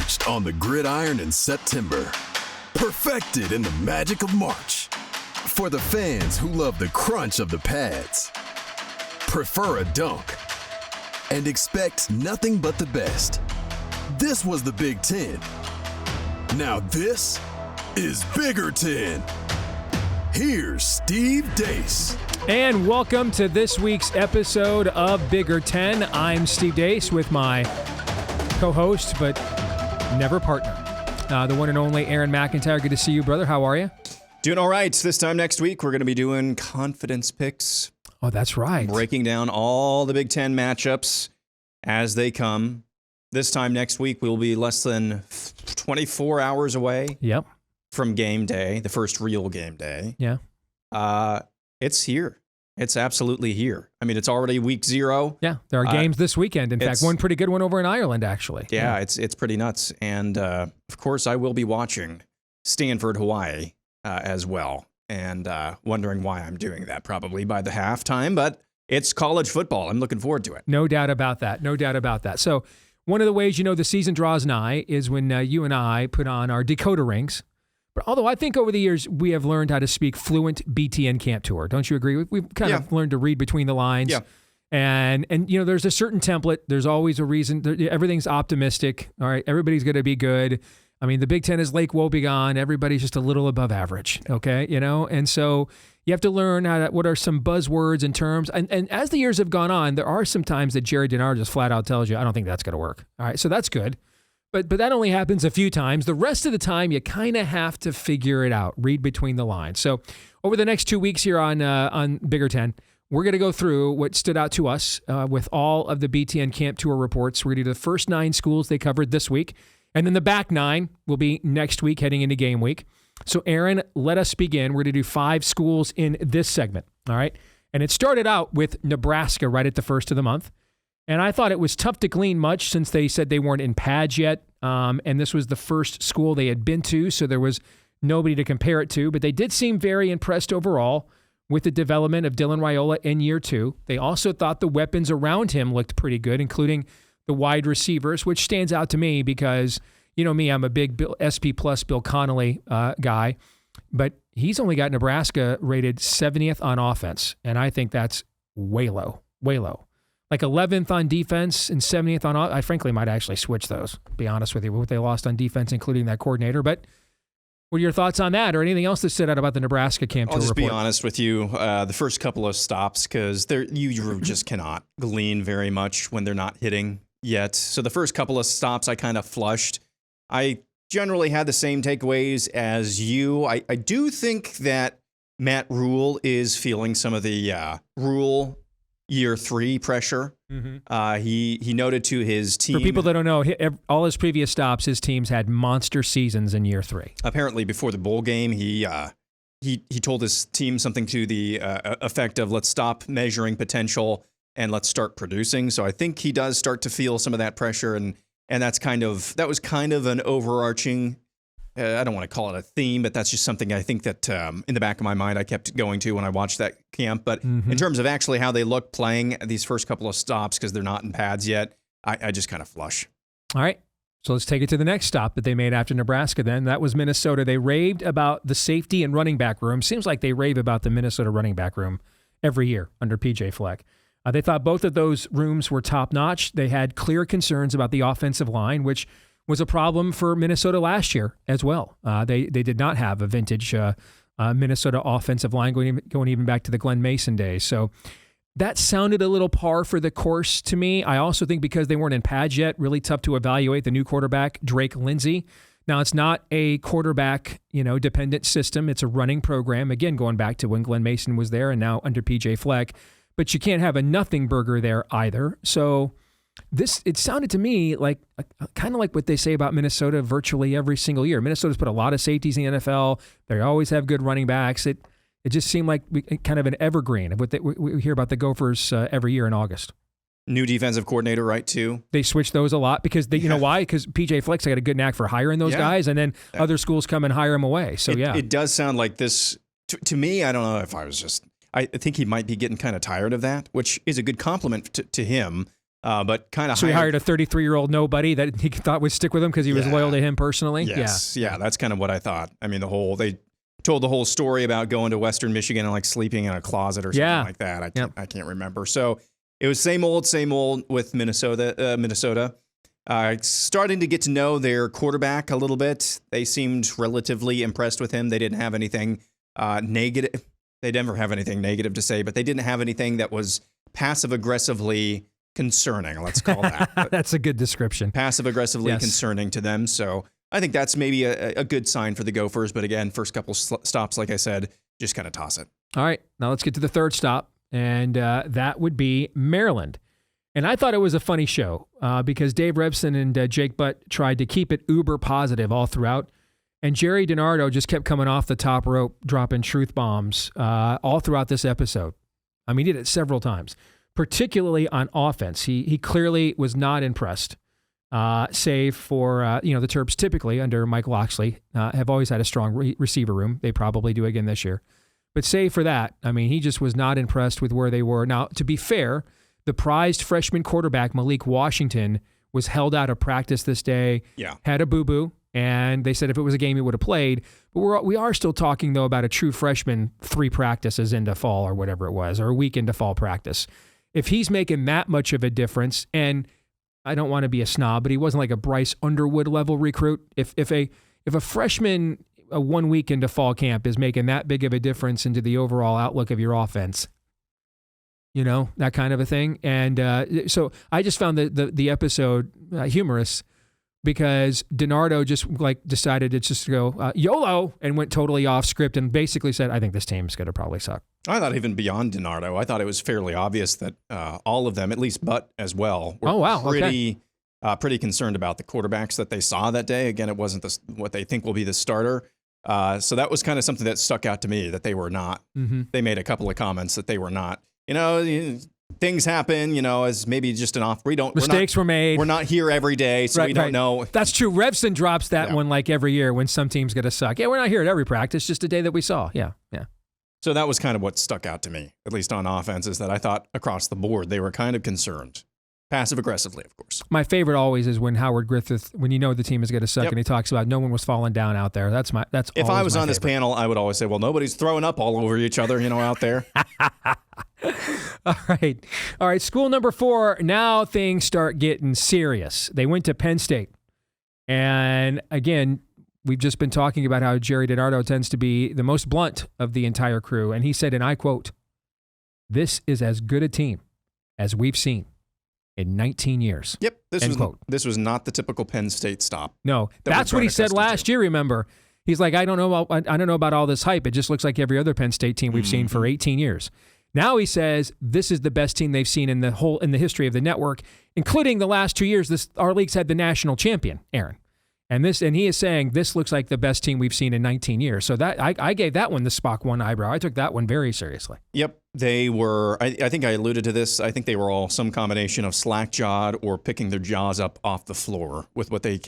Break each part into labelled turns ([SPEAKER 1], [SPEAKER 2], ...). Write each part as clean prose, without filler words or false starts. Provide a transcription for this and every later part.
[SPEAKER 1] Forged on the gridiron in September. Perfected in the magic of March. For the fans who love the crunch of the pads. Prefer a dunk. And expect nothing but the best. This was the Big Ten. Now this is Bigger Ten. Here's Steve Deace.
[SPEAKER 2] And welcome to this week's episode of Bigger Ten. I'm Steve Deace with my co-host, but never partner, the one and only Aaron McIntire. Good to see you, brother. How are you?
[SPEAKER 3] Doing all right. This time next week, we're going to be doing confidence picks.
[SPEAKER 2] Oh, that's right.
[SPEAKER 3] Breaking down all the Big Ten matchups as they come. This time next week, we'll be less than 24 hours away from game day, the first real game day.
[SPEAKER 2] Yeah.
[SPEAKER 3] It's here. It's absolutely here. I mean, it's already week 0.
[SPEAKER 2] Yeah, there are games this weekend. In fact, one pretty good one over in Ireland, actually.
[SPEAKER 3] Yeah. It's pretty nuts. And, of course, I will be watching Stanford, Hawaii as well, and wondering why I'm doing that probably by the halftime. But it's college football. I'm looking forward to it.
[SPEAKER 2] No doubt about that. No doubt about that. So one of the ways you know the season draws nigh is when you and I put on our decoder rings. Although I think over the years we have learned how to speak fluent BTN Camp Tour. Don't you agree? We've kind of learned to read between the lines.
[SPEAKER 3] Yeah.
[SPEAKER 2] And you know, there's a certain template. There's always a reason. Everything's optimistic. All right, everybody's going to be good. I mean, the Big Ten is Lake Wobegon. Everybody's just a little above average. Okay, you know, and so you have to learn what are some buzzwords and terms. And as the years have gone on, there are some times that Gerry DiNardo just flat out tells you, I don't think that's going to work. All right, so that's good. But that only happens a few times. The rest of the time, you kind of have to figure it out, read between the lines. So over the next 2 weeks here on Bigger Ten, we're going to go through what stood out to us with all of the BTN Camp Tour reports. We're going to do the first 9 schools they covered this week, and then the back 9 will be next week heading into game week. So Aaron, let us begin. We're going to do 5 schools in this segment, all right? And it started out with Nebraska right at the first of the month. And I thought it was tough to glean much since they said they weren't in pads yet. And this was the first school they had been to, so there was nobody to compare it to. But they did seem very impressed overall with the development of Dylan Raiola in year 2. They also thought the weapons around him looked pretty good, including the wide receivers, which stands out to me because, you know me, I'm a big SP plus Bill Connolly guy. But he's only got Nebraska rated 70th on offense, and I think that's way low, way low. Like 11th on defense and 70th on offense. I frankly might actually switch those, to be honest with you, what they lost on defense, including that coordinator. But what are your thoughts on that or anything else that stood out about the Nebraska Camp Tour report?
[SPEAKER 3] I'll just be honest with you. The first couple of stops, because you just cannot glean very much when they're not hitting yet. So the first couple of stops I kind of flushed. I generally had the same takeaways as you. I do think that Matt Rule is feeling some of the Rule year 3 pressure. Mm-hmm. He noted to his team.
[SPEAKER 2] For people that don't know, all his previous stops, his teams had monster seasons in year 3.
[SPEAKER 3] Apparently, before the bowl game, he told his team something to the effect of, let's stop measuring potential and let's start producing. So I think he does start to feel some of that pressure, and that was kind of an overarching. I don't want to call it a theme, but that's just something I think that in the back of my mind I kept going to when I watched that camp. But in terms of actually how they look playing these first couple of stops, because they're not in pads yet, I just kind of flush.
[SPEAKER 2] All right. So let's take it to the next stop that they made after Nebraska then. That was Minnesota. They raved about the safety and running back room. Seems like they rave about the Minnesota running back room every year under P.J. Fleck. They thought both of those rooms were top-notch. They had clear concerns about the offensive line, which was a problem for Minnesota last year as well. They did not have a vintage Minnesota offensive line going even back to the Glenn Mason days. So that sounded a little par for the course to me. I also think because they weren't in pads yet, really tough to evaluate the new quarterback, Drake Lindsey. Now, it's not a quarterback, dependent system. It's a running program. Again, going back to when Glenn Mason was there and now under P.J. Fleck. But you can't have a nothing burger there either. So it sounded to me like kind of like what they say about Minnesota virtually every single year. Minnesota's put a lot of safeties in the NFL. They always have good running backs. It just seemed like kind of an evergreen of what we hear about the Gophers every year in August.
[SPEAKER 3] New defensive coordinator, right, too?
[SPEAKER 2] They switch those a lot because you know why? Because P.J. Fleck's got a good knack for hiring those guys, and then other schools come and hire them away. So
[SPEAKER 3] it does sound like this to me. I don't know if I think he might be getting kind of tired of that, which is a good compliment to him. But kind of
[SPEAKER 2] so he hired a 33-year-old nobody that he thought would stick with him because he was loyal to him personally.
[SPEAKER 3] Yes, yeah, that's kind of what I thought. I mean, they told the whole story about going to Western Michigan and like sleeping in a closet or something like that. I can't remember. So it was same old with Minnesota. Starting to get to know their quarterback a little bit. They seemed relatively impressed with him. They didn't have anything negative. They never have anything negative to say, but they didn't have anything that was passive-aggressively concerning, let's call that.
[SPEAKER 2] That's a good description.
[SPEAKER 3] Passive-aggressively concerning to them. So I think that's maybe a good sign for the Gophers. But again, first couple stops, like I said, just kind of toss it.
[SPEAKER 2] All right, now let's get to the third stop, and that would be Maryland. And I thought it was a funny show because Dave Rebson and Jake Butt tried to keep it uber positive all throughout. And Gerry DiNardo just kept coming off the top rope, dropping truth bombs all throughout this episode. I mean, he did it several times, particularly on offense. He clearly was not impressed, save for, the Terps typically under Mike Loxley have always had a strong receiver room. They probably do again this year. But save for that, I mean, he just was not impressed with where they were. Now, to be fair, the prized freshman quarterback, Malik Washington, was held out of practice this day, had a boo-boo, and they said if it was a game, he would have played. But we are still talking, though, about a true freshman 3 practices into fall or whatever it was, or a week into fall practice. If he's making that much of a difference, and I don't want to be a snob, but he wasn't like a Bryce Underwood level recruit. If a freshman 1 week into fall camp is making that big of a difference into the overall outlook of your offense, that kind of a thing. And so I just found the episode humorous because DiNardo just decided to just go YOLO and went totally off script and basically said, I think this team's going to probably suck.
[SPEAKER 3] I thought even beyond DiNardo, I thought it was fairly obvious that all of them, at least Butt as well, were pretty concerned about the quarterbacks that they saw that day. Again, it wasn't what they think will be the starter. So that was kind of something that stuck out to me, that they were not. Mm-hmm. They made a couple of comments that they were not. Things happen, as maybe just an off.
[SPEAKER 2] Mistakes were made.
[SPEAKER 3] We're not here every day, so we don't know.
[SPEAKER 2] That's true. Revson drops that one like every year when some team's going to suck. Yeah, we're not here at every practice, just a day that we saw. Yeah.
[SPEAKER 3] So that was kind of what stuck out to me, at least on offense, is that I thought across the board they were kind of concerned. Passive-aggressively, of course.
[SPEAKER 2] My favorite always is when Howard Griffith, when the team is going to suck, and he talks about no one was falling down out there. That's
[SPEAKER 3] if I was on this panel, I would always say, well, nobody's throwing up all over each other, out there.
[SPEAKER 2] All right. School number 4, now things start getting serious. They went to Penn State. And again, we've just been talking about how Gerry DiNardo tends to be the most blunt of the entire crew. And he said, and I quote, "This is as good a team as we've seen in 19 years."
[SPEAKER 3] Yep. This was not the typical Penn State stop.
[SPEAKER 2] No, that's what he said last year, remember. He's like, I don't know about all this hype. It just looks like every other Penn State team we've seen for 18 years. Now he says this is the best team they've seen in the history of the network, including the last 2 years. Our league's had the national champion, Aaron. And he is saying this looks like the best team we've seen in 19 years. So that I gave that one the Spock 1 eyebrow. I took that one very seriously.
[SPEAKER 3] Yep. They were, I think I alluded to this. I think they were all some combination of slack-jawed or picking their jaws up off the floor with what they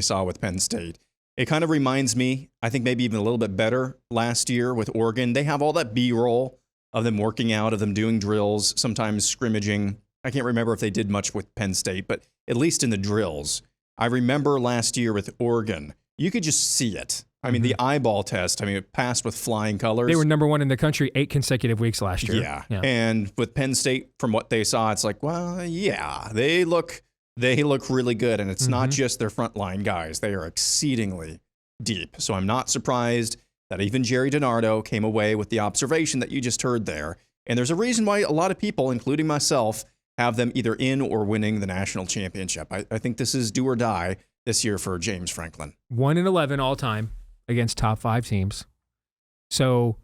[SPEAKER 3] saw with Penn State. It kind of reminds me, I think maybe even a little bit better last year with Oregon. They have all that B-roll of them working out, of them doing drills, sometimes scrimmaging. I can't remember if they did much with Penn State, but at least in the drills. I remember last year with Oregon, you could just see it. I mean, the eyeball test, it passed with flying colors.
[SPEAKER 2] They were number 1 in the country 8 consecutive weeks last year.
[SPEAKER 3] Yeah. And with Penn State, from what they saw, it's like, well, yeah, they look really good. And it's not just their frontline guys. They are exceedingly deep. So I'm not surprised that even Gerry DiNardo came away with the observation that you just heard there. And there's a reason why a lot of people, including myself, have them either in or winning the national championship. I think this is do or die this year for James Franklin.
[SPEAKER 2] 1-11 all time against top 5 teams. So,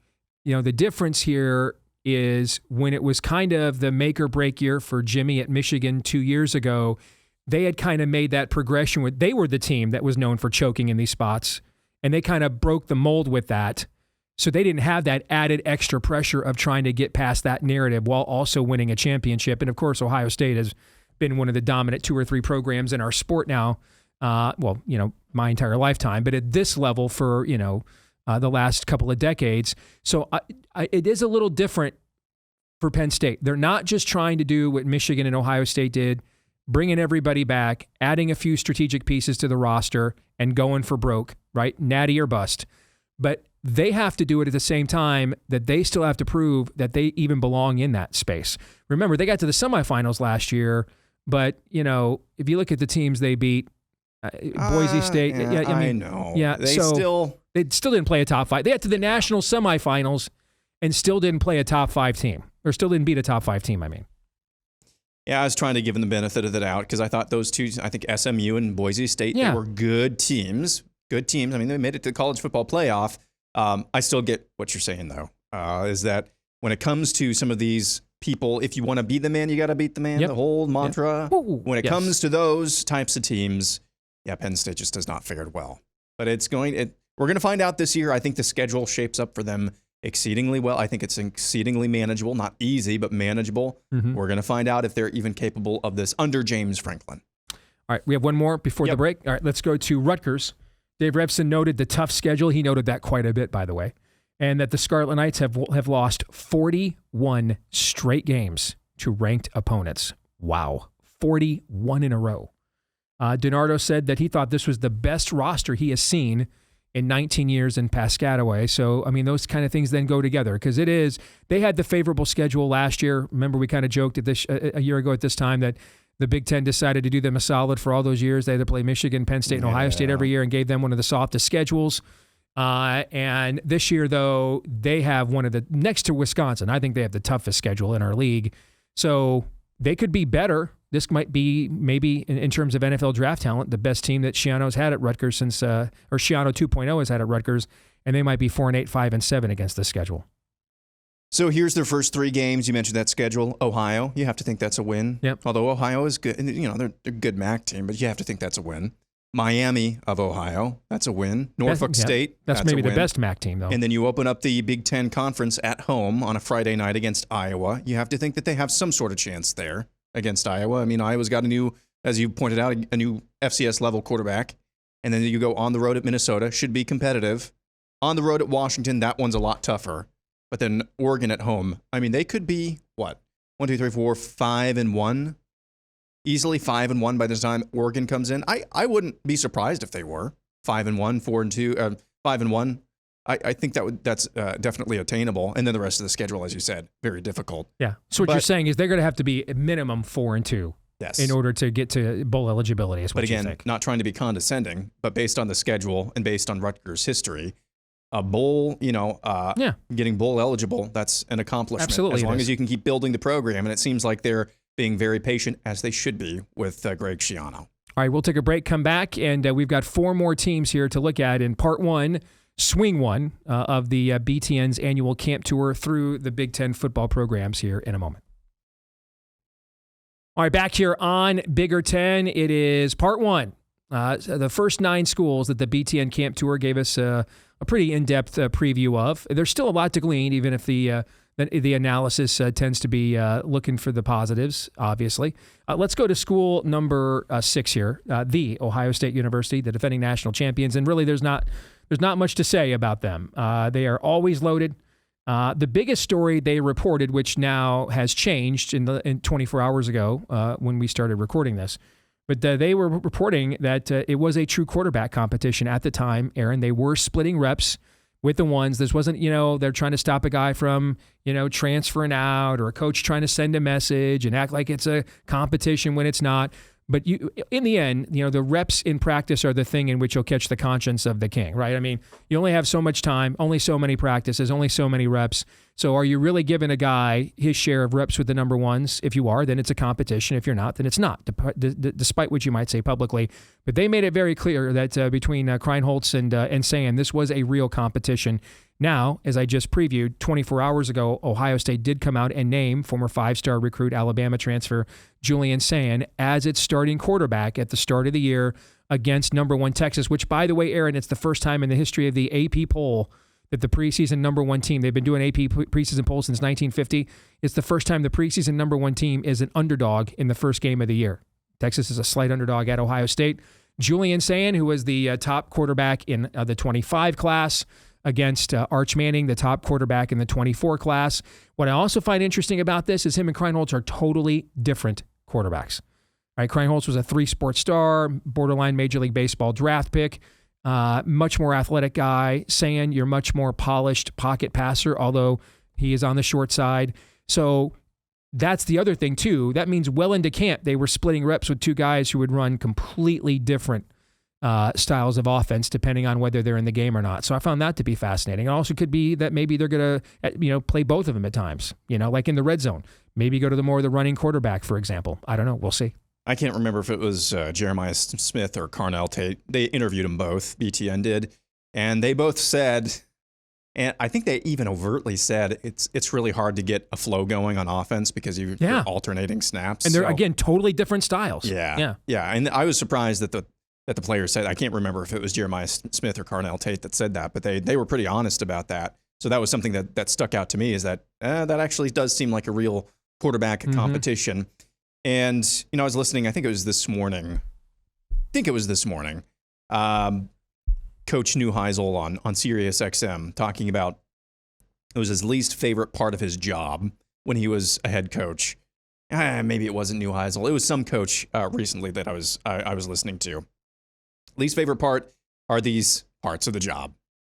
[SPEAKER 2] the difference here is when it was kind of the make or break year for Jimmy at Michigan 2 years ago, they had kind of made that progression. They were the team that was known for choking in these spots, and they kind of broke the mold with that. So they didn't have that added extra pressure of trying to get past that narrative while also winning a championship. And of course, Ohio State has been one of the dominant 2 or 3 programs in our sport now. My entire lifetime, but at this level for, the last couple of decades. So it is a little different for Penn State. They're not just trying to do what Michigan and Ohio State did, bringing everybody back, adding a few strategic pieces to the roster, and going for broke, right? Natty or bust. But they have to do it at the same time that they still have to prove that they even belong in that space. Remember, they got to the semifinals last year, but, you know, if you look at the teams they beat, Boise State.
[SPEAKER 3] I know.
[SPEAKER 2] Yeah,
[SPEAKER 3] they
[SPEAKER 2] still didn't play a top 5. They got to the national semifinals and still didn't play a top 5 team, or still didn't beat a top 5 team, I mean.
[SPEAKER 3] Yeah, I was trying to give them the benefit of the doubt because I thought those two, I think SMU and Boise State, they were good teams. Good teams. I mean, they made it to the college football playoff. I still get what you're saying, though, is that when it comes to some of these people, if you want to beat the man, you got to beat the man.
[SPEAKER 2] Yep.
[SPEAKER 3] The whole mantra.
[SPEAKER 2] Yep.
[SPEAKER 3] When it comes to those types of teams, Penn State just has not fared well. But we're going to find out this year. I think the schedule shapes up for them exceedingly well. I think it's exceedingly manageable. Not easy, but manageable. Mm-hmm. We're going to find out if they're even capable of this under James Franklin.
[SPEAKER 2] All right, we have one more before the break. All right, let's go to Rutgers. Dave Repson noted the tough schedule. He noted that quite a bit, by the way, and that the Scarlet Knights have lost 41 straight games to ranked opponents. Wow, 41 in a row. DiNardo said that he thought this was the best roster he has seen in 19 years in Piscataway. So, I mean, those kind of things then go together because they had the favorable schedule last year. Remember, we kind of joked at this a year ago at this time that the Big Ten decided to do them a solid for all those years. They had to play Michigan, Penn State, and Ohio State every year and gave them one of the softest schedules. And this year, though, they have one of the, next to Wisconsin, I think they have the toughest schedule in our league. So they could be better. This might be maybe in terms of NFL draft talent, the best team that Schiano's had at Rutgers since, or Schiano 2.0 has had at Rutgers, and they might be 4-8, 5-7 against this schedule.
[SPEAKER 3] So here's their first 3 games. You mentioned that schedule. Ohio, you have to think that's a win.
[SPEAKER 2] Yep.
[SPEAKER 3] Although Ohio is good, you know, they're a good MAC team, but you have to think that's a win. Miami of Ohio, that's a win. Norfolk State,
[SPEAKER 2] that's maybe the best MAC team, though.
[SPEAKER 3] And then you open up the Big Ten Conference at home on a Friday night against Iowa. You have to think that they have some sort of chance there against Iowa. I mean, Iowa's got a new, as you pointed out, a new FCS level quarterback. And then you go on the road at Minnesota, should be competitive. On the road at Washington, that one's a lot tougher. But then Oregon at home, I mean, they could be, 5-1? Easily 5-1 by the time Oregon comes in. I wouldn't be surprised if they were 5-1, 4-2, 5-1. I think that's definitely attainable. And then the rest of the schedule, as you said, very difficult.
[SPEAKER 2] Yeah. So what you're saying is they're going to have to be a minimum 4-2.
[SPEAKER 3] Yes.
[SPEAKER 2] In order to get to bowl eligibility, is what you think.
[SPEAKER 3] But again, not trying to be condescending, but based on the schedule and based on Rutgers' history, a bowl, getting bowl eligible, that's an accomplishment.
[SPEAKER 2] Absolutely.
[SPEAKER 3] As long as you can keep building the program. And it seems like they're being very patient, as they should be, with Greg Schiano.
[SPEAKER 2] All right, we'll take a break, come back, and we've got 4 more teams here to look at in part 1, swing 1 of the BTN's annual camp tour through the Big Ten football programs here in a moment. All right, back here on Bigger 10, it is part 1. The first 9 schools that the BTN Camp Tour gave us a pretty in-depth preview of. There's still a lot to glean, even if the analysis tends to be looking for the positives, obviously. Let's go to school number 6 here, the Ohio State University, the defending national champions. And really, there's not much to say about them. They are always loaded. The biggest story they reported, which now has changed in 24 hours ago when we started recording this, but they were reporting that it was a true quarterback competition at the time, Aaron. They were splitting reps with the ones. This wasn't, they're trying to stop a guy from, transferring out, or a coach trying to send a message and act like it's a competition when it's not. But in the end, the reps in practice are the thing in which you'll catch the conscience of the king, right? I mean, you only have so much time, only so many practices, only so many reps. So are you really giving a guy his share of reps with the number ones? If you are, then it's a competition. If you're not, then it's not, despite what you might say publicly. But they made it very clear that between Kreinholz and Sand, this was a real competition. Now, as I just previewed, 24 hours ago, Ohio State did come out and name former 5-star recruit Alabama transfer Julian Sand as its starting quarterback at the start of the year against number 1 Texas, which, by the way, Aaron, it's the first time in the history of the AP poll that the preseason number 1 team, they've been doing AP preseason polls since 1950, it's the first time the preseason number 1 team is an underdog in the first game of the year. Texas is a slight underdog at Ohio State. Julian Sand, who was the top quarterback in the 25 class, against Arch Manning, the top quarterback in the 24 class. What I also find interesting about this is him and Kreinholz are totally different quarterbacks. Right? Kreinholz was a 3-sport star, borderline Major League Baseball draft pick, much more athletic guy. Saying you're much more polished pocket passer, although he is on the short side. So that's the other thing too. That means well into camp, they were splitting reps with two guys who would run completely different styles of offense depending on whether they're in the game or not. So I found that to be fascinating. It also could be that maybe they're going to, play both of them at times, like in the red zone. Maybe go to the running quarterback, for example. I don't know. We'll see.
[SPEAKER 3] I can't remember if it was Jeremiah Smith or Carnell Tate. They interviewed them both, BTN did, and they both said, and I think they even overtly said, it's really hard to get a flow going on offense because you're alternating snaps.
[SPEAKER 2] And they're, again, totally different styles.
[SPEAKER 3] Yeah. And I was surprised that the players said, I can't remember if it was Jeremiah Smith or Carnell Tate that said that, but they were pretty honest about that. So that was something that stuck out to me, is that that actually does seem like a real quarterback competition. And, I was listening, I think it was this morning. Coach Neuheisel on Sirius XM talking about it was his least favorite part of his job when he was a head coach. Maybe it wasn't Neuheisel. It was some coach recently that I was listening to. Least favorite part are these parts of the job.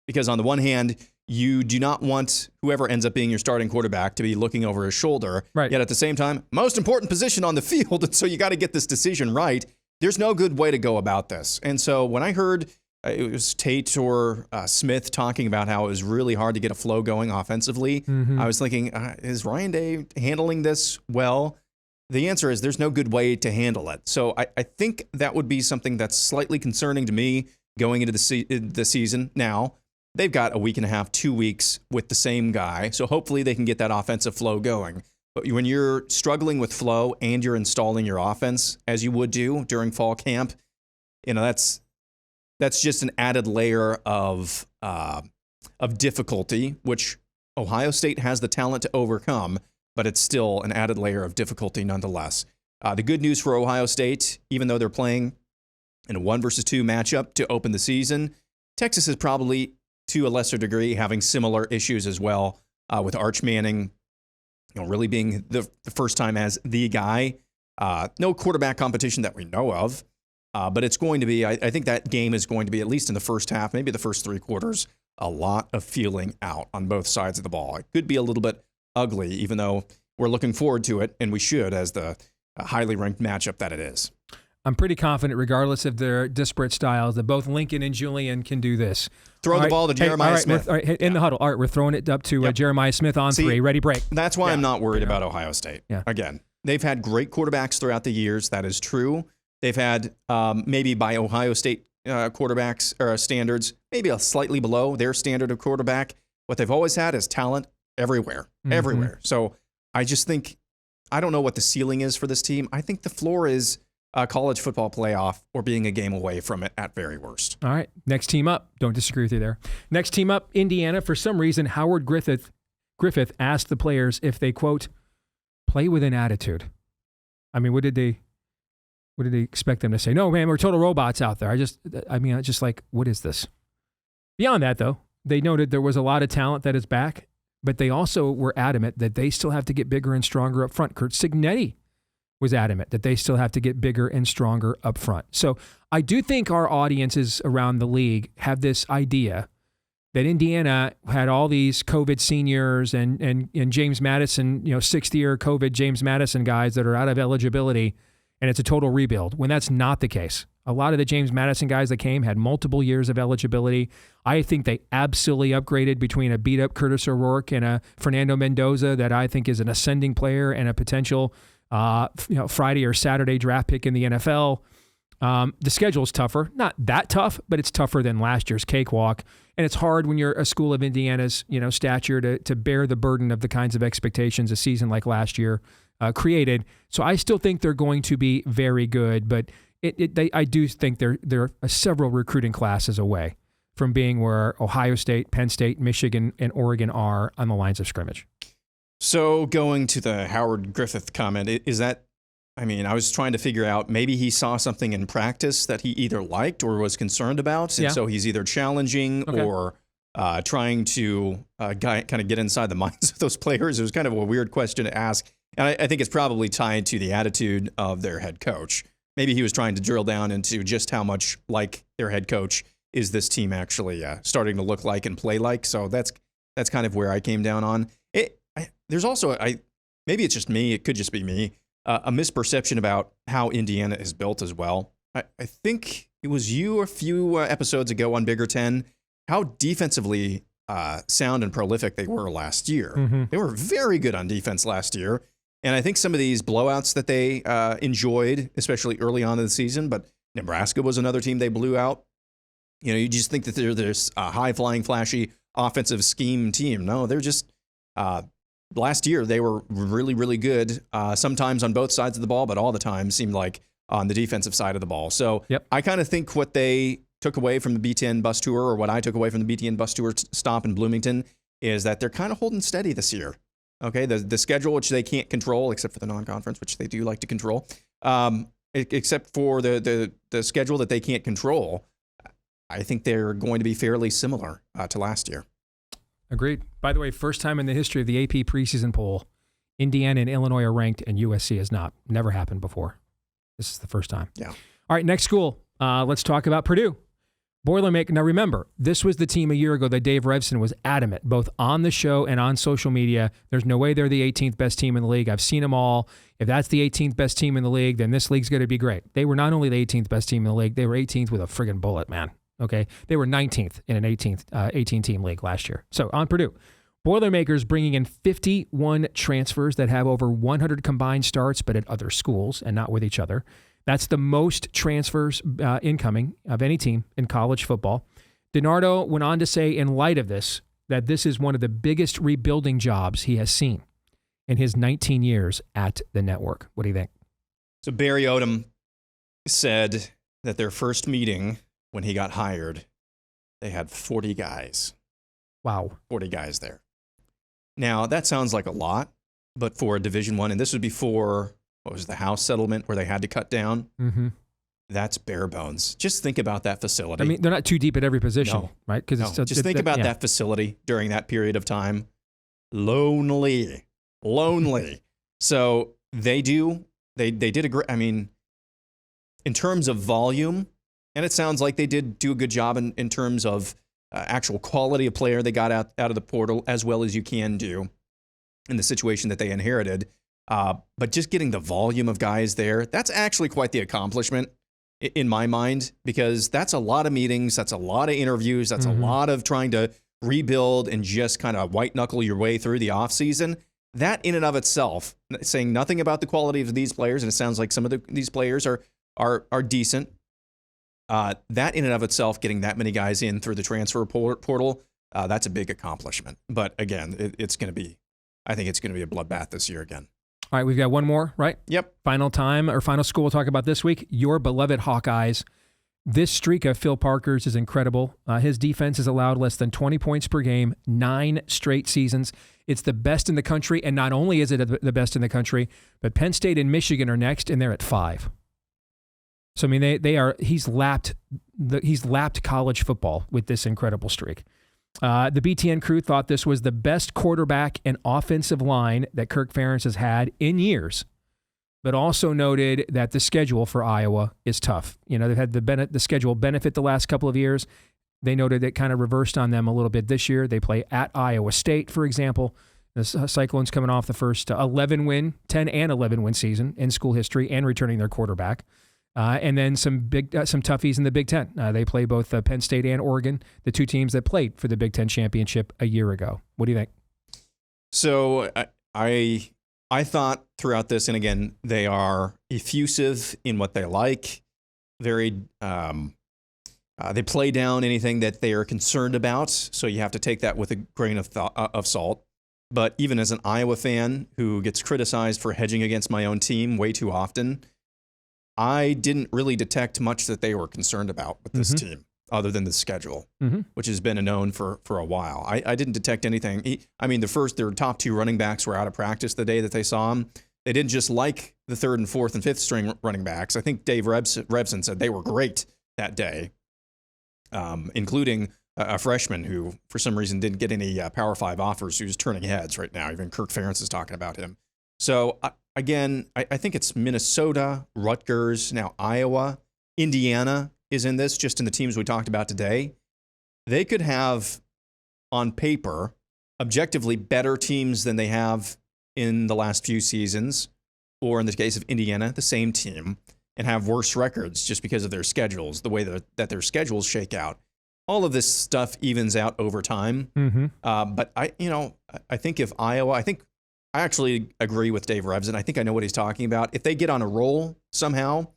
[SPEAKER 3] Because on the one hand, you do not want whoever ends up being your starting quarterback to be looking over his shoulder.
[SPEAKER 2] Right.
[SPEAKER 3] Yet at the same time, most important position on the field, and so you got to get this decision right. There's no good way to go about this. And so when I heard it was Tate or Smith talking about how it was really hard to get a flow going offensively, I was thinking, is Ryan Day handling this well? The answer is there's no good way to handle it. So I think that would be something that's slightly concerning to me going into the season now. They've got a week and a half, 2 weeks with the same guy, so hopefully they can get that offensive flow going. But when you're struggling with flow and you're installing your offense, as you would do during fall camp, that's just an added layer of difficulty, which Ohio State has the talent to overcome, but it's still an added layer of difficulty nonetheless. The good news for Ohio State, even though they're playing in a 1-versus-2 matchup to open the season, Texas is probably, to a lesser degree, having similar issues as well, with Arch Manning, really being the first time as the guy. No quarterback competition that we know of, but it's going to be, I think that game is going to be, at least in the first half, maybe the first 3 quarters, a lot of feeling out on both sides of the ball. It could be a little bit ugly, even though we're looking forward to it, and we should, as the highly ranked matchup that it is.
[SPEAKER 2] I'm pretty confident, regardless of their disparate styles, that both Lincoln and Julian can do this.
[SPEAKER 3] Throw the ball to Jeremiah Smith.
[SPEAKER 2] In the huddle. All right, we're throwing it up to Jeremiah Smith on 3. Ready, break.
[SPEAKER 3] That's why I'm not worried about Ohio State. Yeah. Again, they've had great quarterbacks throughout the years. That is true. They've had, maybe by Ohio State quarterbacks or standards, maybe a slightly below their standard of quarterback. What they've always had is talent everywhere. So I just think, I don't know what the ceiling is for this team. I think the floor is a college football playoff or being a game away from it at very worst.
[SPEAKER 2] All right. Next team up. Don't disagree with you there. Next team up, Indiana. For some reason, Howard Griffith asked the players if they, quote, play with an attitude. I mean, what did they expect them to say? No, man, we're total robots out there. Just like, what is this? Beyond that, though, they noted there was a lot of talent that is back, but they also were adamant that they still have to get bigger and stronger up front. Curt Cignetti was adamant that they still have to get bigger and stronger up front. So I do think our audiences around the league have this idea that Indiana had all these COVID seniors and James Madison, 6th-year COVID James Madison guys that are out of eligibility, and it's a total rebuild, when that's not the case. A lot of the James Madison guys that came had multiple years of eligibility. I think they absolutely upgraded between a beat-up Curtis O'Rourke and a Fernando Mendoza that I think is an ascending player and a potential Friday or Saturday draft pick in the NFL. The schedule's tougher. Not that tough, but it's tougher than last year's cakewalk. And it's hard when you're a school of Indiana's, stature to bear the burden of the kinds of expectations a season like last year created. So I still think they're going to be very good, but I do think they're several recruiting classes away from being where Ohio State, Penn State, Michigan, and Oregon are on the lines of scrimmage.
[SPEAKER 3] So going to the Howard Griffith comment, is that, I was trying to figure out, maybe he saw something in practice that he either liked or was concerned about, and so he's either challenging or trying to kind of get inside the minds of those players. It was kind of a weird question to ask. And I think it's probably tied to the attitude of their head coach. Maybe he was trying to drill down into just how much like their head coach is this team actually starting to look like and play like. So that's kind of where I came down on it. There's also, maybe it's just me, it could just be me, a misperception about how Indiana is built as well. I think it was you a few episodes ago on Bigger 10, how defensively sound and prolific they were last year.
[SPEAKER 2] Mm-hmm.
[SPEAKER 3] They were very good on defense last year. And I think some of these blowouts that they enjoyed, especially early on in the season, but Nebraska was another team they blew out. You just think that they're this high-flying, flashy offensive scheme team. No, they're just last year they were really, really good, sometimes on both sides of the ball, but all the time seemed like on the defensive side of the ball. So I kind of think what they took away from the BTN bus tour, or what I took away from the BTN bus tour stop in Bloomington, is that they're kind of holding steady this year. Okay, the schedule, which they can't control, except for the non-conference, which they do like to control, except for the schedule that they can't control, I think they're going to be fairly similar to last year.
[SPEAKER 2] Agreed. By the way, first time in the history of the AP preseason poll, Indiana and Illinois are ranked and USC is not. Never happened before. This is the first time.
[SPEAKER 3] Yeah.
[SPEAKER 2] All right, next school. Let's talk about Purdue. Boilermaker. Now remember, this was the team a year ago that Dave Revson was adamant, both on the show and on social media. There's no way they're the 18th best team in the league. I've seen them all. If that's the 18th best team in the league, then this league's going to be great. They were not only the 18th best team in the league, they were 18th with a friggin' bullet, man. Okay, they were 19th in an 18-team league last year. So on Purdue, Boilermakers bringing in 51 transfers that have over 100 combined starts, but at other schools and not with each other. That's the most transfers incoming of any team in college football. DiNardo went on to say, in light of this, that this is one of the biggest rebuilding jobs he has seen in his 19 years at the network. What do you think?
[SPEAKER 3] So Barry Odom said that their first meeting when he got hired, they had 40 guys.
[SPEAKER 2] Wow.
[SPEAKER 3] 40 guys there. Now, that sounds like a lot, but for a Division I, and this was before, what was the House settlement where they had to cut down?
[SPEAKER 2] Mm-hmm.
[SPEAKER 3] That's bare bones. Just think about that facility.
[SPEAKER 2] I mean, they're not too deep at every position, right?
[SPEAKER 3] Because just think about that facility during that period of time. Lonely. So they did a great, I mean, in terms of volume, and it sounds like they did do a good job in terms of actual quality of player they got out of the portal, as well as you can do in the situation that they inherited. But just getting the volume of guys there, that's actually quite the accomplishment in my mind, because that's a lot of meetings, that's a lot of interviews, that's a lot of trying to rebuild and just kind of white knuckle your way through the offseason. That in and of itself, saying nothing about the quality of these players, and it sounds like some of these players are decent. That in and of itself, getting that many guys in through the transfer portal, that's a big accomplishment. But again, I think it's going to be a bloodbath this year again.
[SPEAKER 2] All right, we've got one more, right?
[SPEAKER 3] Yep.
[SPEAKER 2] Final school we'll talk about this week, your beloved Hawkeyes. This streak of Phil Parker's is incredible. His defense has allowed less than 20 points per game, 9 straight seasons. It's the best in the country, and not only is it the best in the country, but Penn State and Michigan are next, and they're at 5. So I mean, he's lapped college football with this incredible streak. The BTN crew thought this was the best quarterback and offensive line that Kirk Ferentz has had in years, but also noted that the schedule for Iowa is tough. You know, they've had the schedule benefit the last couple of years. They noted it kind of reversed on them a little bit this year. They play at Iowa State, for example. The Cyclones coming off the first 10 and 11 win season in school history and returning their quarterback. And then some toughies in the Big Ten. They play both Penn State and Oregon, the two teams that played for the Big Ten championship a year ago. What do you think?
[SPEAKER 3] So I thought throughout this, and again, they are effusive in what they like. Very, they play down anything that they are concerned about. So you have to take that with a grain of salt. But even as an Iowa fan who gets criticized for hedging against my own team way too often, I didn't really detect much that they were concerned about with this team, other than the schedule, which has been known for a while. I didn't detect anything. Their top 2 running backs were out of practice the day that they saw them. They didn't just like the 3rd and 4th and 5th string running backs. I think Dave Revson said they were great that day, including a freshman who, for some reason, didn't get any Power 5 offers, who's turning heads right now. Even Kirk Ferentz is talking about him. So, again, I think it's Minnesota, Rutgers, now Iowa. Indiana is in this, just in the teams we talked about today. They could have, on paper, objectively better teams than they have in the last few seasons, or in the case of Indiana, the same team, and have worse records just because of their schedules, the way that their schedules shake out. All of this stuff evens out over time. Mm-hmm. But I think if Iowa, I actually agree with Dave Revson. I think I know what he's talking about. If they get on a roll somehow,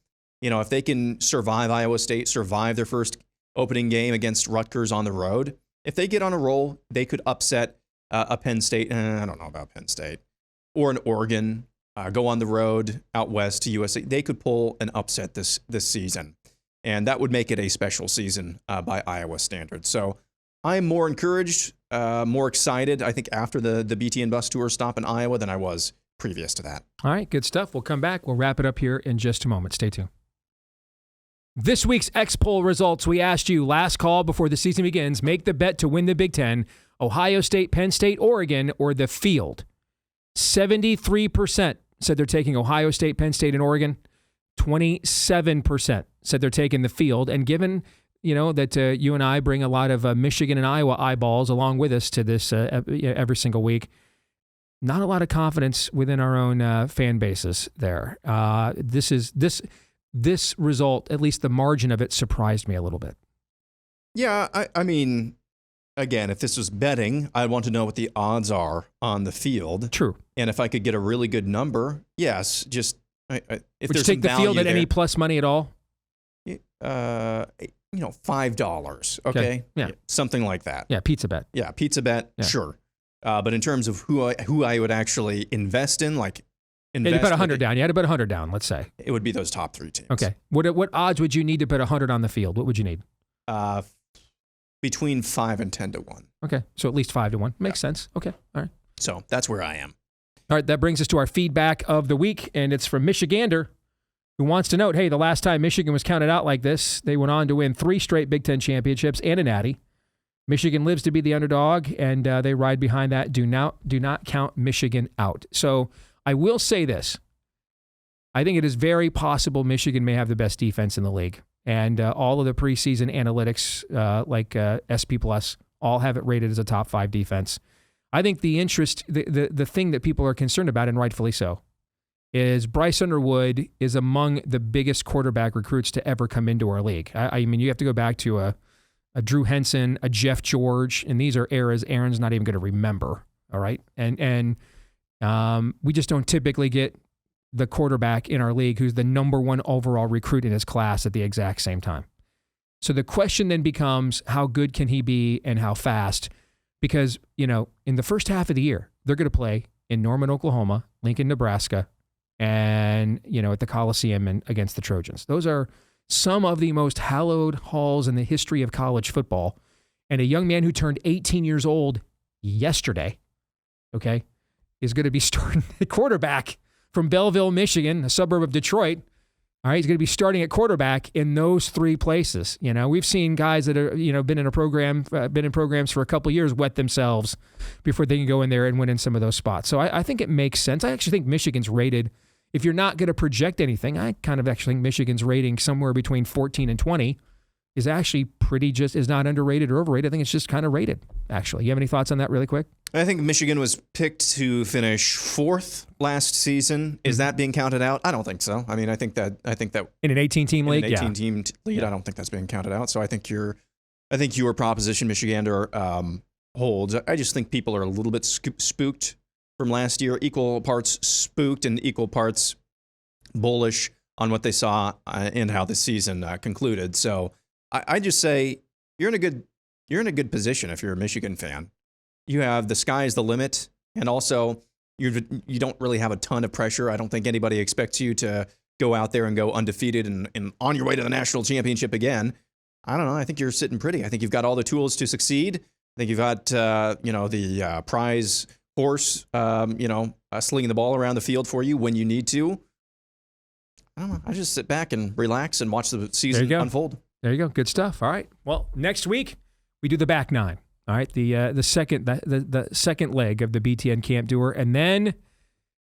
[SPEAKER 3] if they can survive Iowa State, survive their first opening game against Rutgers on the road, if they get on a roll, they could upset a Penn State. I don't know about Penn State, or an Oregon. Go on the road out west to USC. They could pull an upset this season, and that would make it a special season by Iowa standards. So I am more encouraged, more excited, I think, after the BTN bus tour stop in Iowa than I was previous to that.
[SPEAKER 2] All right, good stuff. We'll come back. We'll wrap it up here in just a moment. Stay tuned. This week's X-Poll results, we asked you, last call before the season begins, make the bet to win the Big Ten, Ohio State, Penn State, Oregon, or the field. 73% said they're taking Ohio State, Penn State, and Oregon. 27% said they're taking the field. And given, that you and I bring a lot of Michigan and Iowa eyeballs along with us to this every single week, not a lot of confidence within our own fan bases there. This result, at least the margin of it, surprised me a little bit.
[SPEAKER 3] Yeah, I mean, again, if this was betting, I'd want to know what the odds are on the field.
[SPEAKER 2] True.
[SPEAKER 3] And if I could get a really good number, yes, just if
[SPEAKER 2] would
[SPEAKER 3] there's
[SPEAKER 2] you take the field at any plus money at all?
[SPEAKER 3] $5. Okay.
[SPEAKER 2] Yeah.
[SPEAKER 3] Something like that.
[SPEAKER 2] Yeah. Pizza bet.
[SPEAKER 3] Yeah. Pizza bet. Yeah. Sure. But in terms of who I would actually invest in, you put
[SPEAKER 2] 100 down. You had to put 100 down, let's say.
[SPEAKER 3] It would be those top three teams.
[SPEAKER 2] Okay. What odds would you need to put 100 on the field? What would you need?
[SPEAKER 3] Between 5 and 10 to 1.
[SPEAKER 2] Okay. So at least 5 to 1. Makes sense. Okay. All right.
[SPEAKER 3] So that's where I am.
[SPEAKER 2] All right. That brings us to our feedback of the week, and it's from Michigander, who wants to note, hey, the last time Michigan was counted out like this, they went on to win 3 straight Big Ten championships and a natty. Michigan lives to be the underdog, and they ride behind that. Do not count Michigan out. So I will say this. I think it is very possible Michigan may have the best defense in the league. And all of the preseason analytics, SP+, all have it rated as a top 5 defense. I think the thing that people are concerned about, and rightfully so, is Bryce Underwood is among the biggest quarterback recruits to ever come into our league. I mean, you have to go back to a Drew Henson, a Jeff George, and these are eras Aaron's not even going to remember, all right? And we just don't typically get the quarterback in our league who's the number 1 overall recruit in his class at the exact same time. So the question then becomes, how good can he be and how fast? Because, in the first half of the year, they're going to play in Norman, Oklahoma, Lincoln, Nebraska, and, at the Coliseum and against the Trojans. Those are some of the most hallowed halls in the history of college football. And a young man who turned 18 years old yesterday, okay, is going to be starting at quarterback from Belleville, Michigan, a suburb of Detroit. All right, he's going to be starting at quarterback in those 3 places. We've seen guys that are, been in programs for a couple years wet themselves before they can go in there and win in some of those spots. So I think it makes sense. I actually think Michigan's rated, if you're not going to project anything, I kind of actually think Michigan's rating somewhere between 14 and 20 is actually is not underrated or overrated. I think it's just kind of rated, actually. You have any thoughts on that really quick?
[SPEAKER 3] I think Michigan was picked to finish 4th last season. Is that being counted out? I don't think so. I mean, I think that
[SPEAKER 2] in an 18-team league,
[SPEAKER 3] an 18-team lead, I don't think that's being counted out. So I think your proposition, Michigander, holds. I just think people are a little bit spooked from last year, equal parts spooked and equal parts bullish on what they saw and how the season concluded. So I just say you're in a good position if you're a Michigan fan. You have the sky's the limit, and also you don't really have a ton of pressure. I don't think anybody expects you to go out there and go undefeated and on your way to the national championship again. I don't know. I think you're sitting pretty. I think you've got all the tools to succeed. I think you've got the prize horse slinging the ball around the field for you when you need to. I don't know. I just sit back and relax and watch the season unfold.
[SPEAKER 2] There you go. Good stuff. All right. Well, next week, we do the back nine. All right, the second leg of the BTN Camp Tour, and then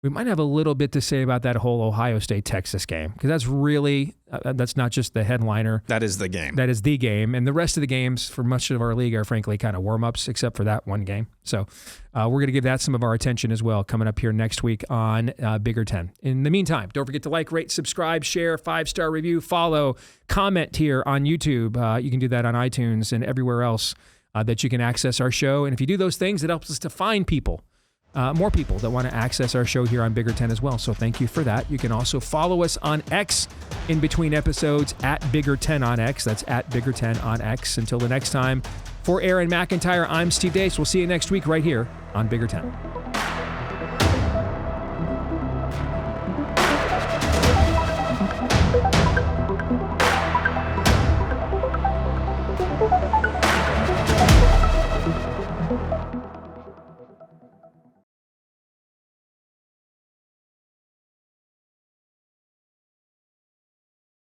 [SPEAKER 2] we might have a little bit to say about that whole Ohio State-Texas game, because that's really that's not just the headliner.
[SPEAKER 3] That is the game.
[SPEAKER 2] That is the game, and the rest of the games for much of our league are frankly kind of warm-ups, except for that one game. So we're going to give that some of our attention as well, coming up here next week on Bigger Ten. In the meantime, don't forget to like, rate, subscribe, share, 5-star review, follow, comment here on YouTube. You can do that on iTunes and everywhere else that you can access our show. And if you do those things, it helps us to find people, more people that want to access our show here on Bigger Ten as well. So thank you for that. You can also follow us on X in between episodes at Bigger Ten on X. That's at Bigger Ten on X. Until the next time, for Aaron McIntire, I'm Steve Deace. We'll see you next week right here on Bigger Ten.